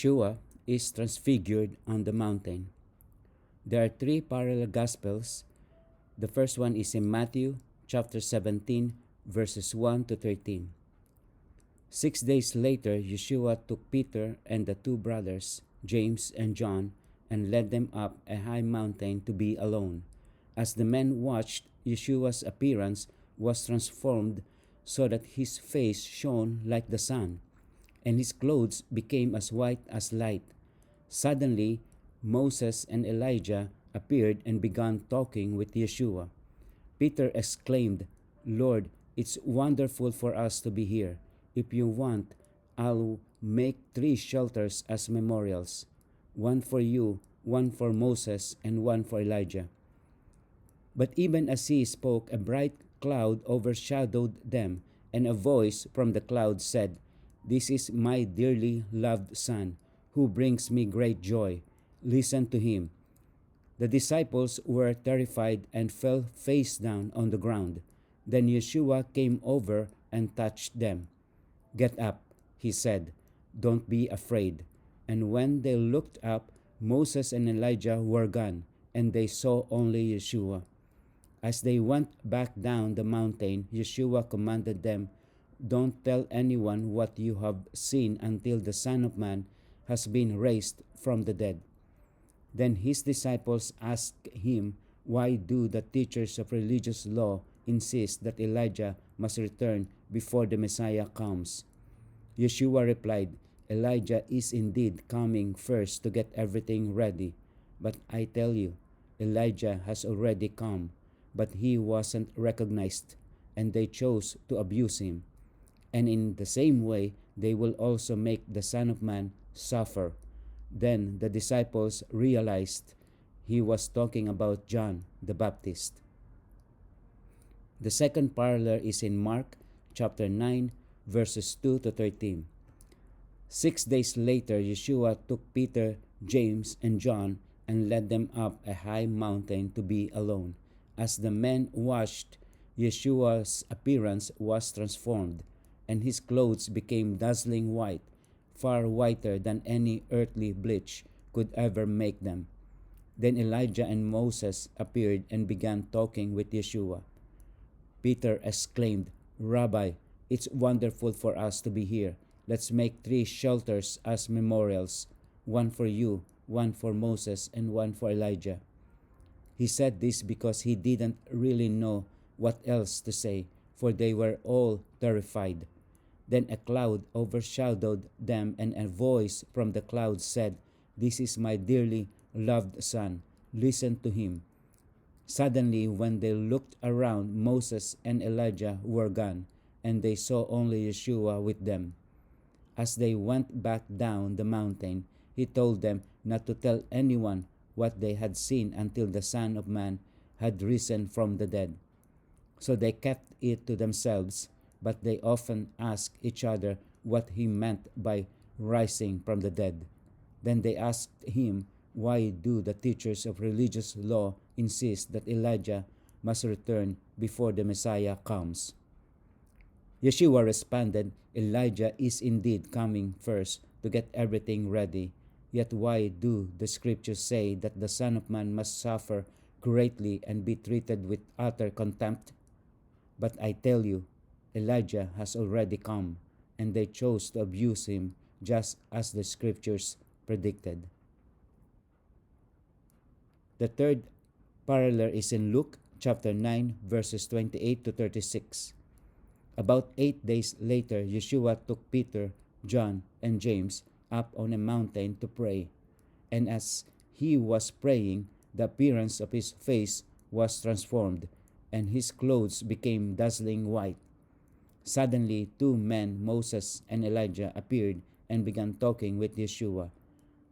Yeshua is transfigured on the mountain. There are three parallel gospels. The first one is in Matthew chapter 17, verses 1 to 13. 6 days later, Yeshua took Peter and the two brothers, James and John, and led them up a high mountain to be alone. As the men watched, Yeshua's appearance was transformed so that his face shone like the sun, and his clothes became as white as light. Suddenly, Moses and Elijah appeared and began talking with Yeshua. Peter exclaimed, "Lord, it's wonderful for us to be here. If you want, I'll make 3 shelters as memorials, one for you, one for Moses, and one for Elijah." But even as he spoke, a bright cloud overshadowed them, and a voice from the cloud said, "This is my dearly loved Son, who brings me great joy. Listen to him." The disciples were terrified and fell face down on the ground. Then Yeshua came over and touched them. "Get up," he said. "Don't be afraid." And when they looked up, Moses and Elijah were gone, and they saw only Yeshua. As they went back down the mountain, Yeshua commanded them, "Don't tell anyone what you have seen until the Son of Man has been raised from the dead." Then his disciples asked him, "Why do the teachers of religious law insist that Elijah must return before the Messiah comes?" Yeshua replied, "Elijah is indeed coming first to get everything ready. But I tell you, Elijah has already come, but he wasn't recognized, and they chose to abuse him. And in the same way, they will also make the Son of Man suffer." Then the disciples realized he was talking about John the Baptist. The second parallel is in Mark chapter 9, verses 2 to 13. 6 days later, Yeshua took Peter, James, and John and led them up a high mountain to be alone. As the men watched, Yeshua's appearance was transformed, and his clothes became dazzling white, far whiter than any earthly bleach could ever make them. Then Elijah and Moses appeared and began talking with Yeshua. Peter exclaimed, "Rabbi, it's wonderful for us to be here. Let's make 3 shelters as memorials, one for you, one for Moses, and one for Elijah." He said this because he didn't really know what else to say, for they were all terrified. Then a cloud overshadowed them, and a voice from the cloud said, "This is my dearly loved Son. Listen to him." Suddenly, when they looked around, Moses and Elijah were gone, and they saw only Yeshua with them. As they went back down the mountain, he told them not to tell anyone what they had seen until the Son of Man had risen from the dead. So they kept it to themselves, but they often asked each other what he meant by rising from the dead. Then they asked him, "Why do the teachers of religious law insist that Elijah must return before the Messiah comes?" Yeshua responded, "Elijah is indeed coming first to get everything ready. Yet why do the scriptures say that the Son of Man must suffer greatly and be treated with utter contempt? But I tell you, Elijah has already come, and they chose to abuse him just as the scriptures predicted." The third parallel is in Luke chapter 9, verses 28 to 36. About 8 days later, Yeshua took Peter, John, and James up on a mountain to pray. And as he was praying, the appearance of his face was transformed, and his clothes became dazzling white. Suddenly, 2 men, Moses and Elijah, appeared and began talking with Yeshua.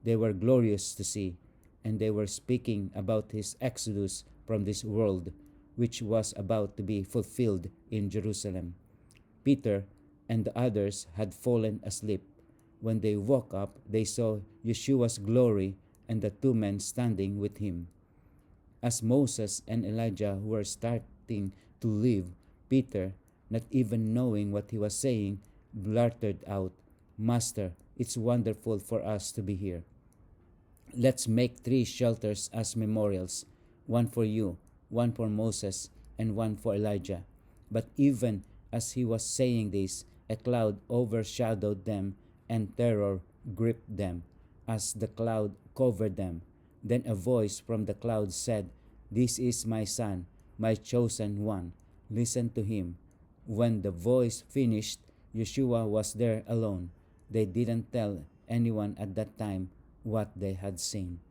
They were glorious to see, and they were speaking about his exodus from this world, which was about to be fulfilled in Jerusalem. Peter and the others had fallen asleep. When they woke up, they saw Yeshua's glory and the 2 men standing with him. As Moses and Elijah were starting to leave, Peter, not even knowing what he was saying, blurted out, "Master, It's wonderful for us to be here. Let's make 3 shelters as memorials, one for you, one for Moses, and one for Elijah. But even as he was saying this, a cloud overshadowed them, and terror gripped them as the cloud covered them. Then a voice from the cloud said, "This is my son, my chosen one. Listen to him." When the voice finished, Yeshua was there alone. They didn't tell anyone at that time what they had seen.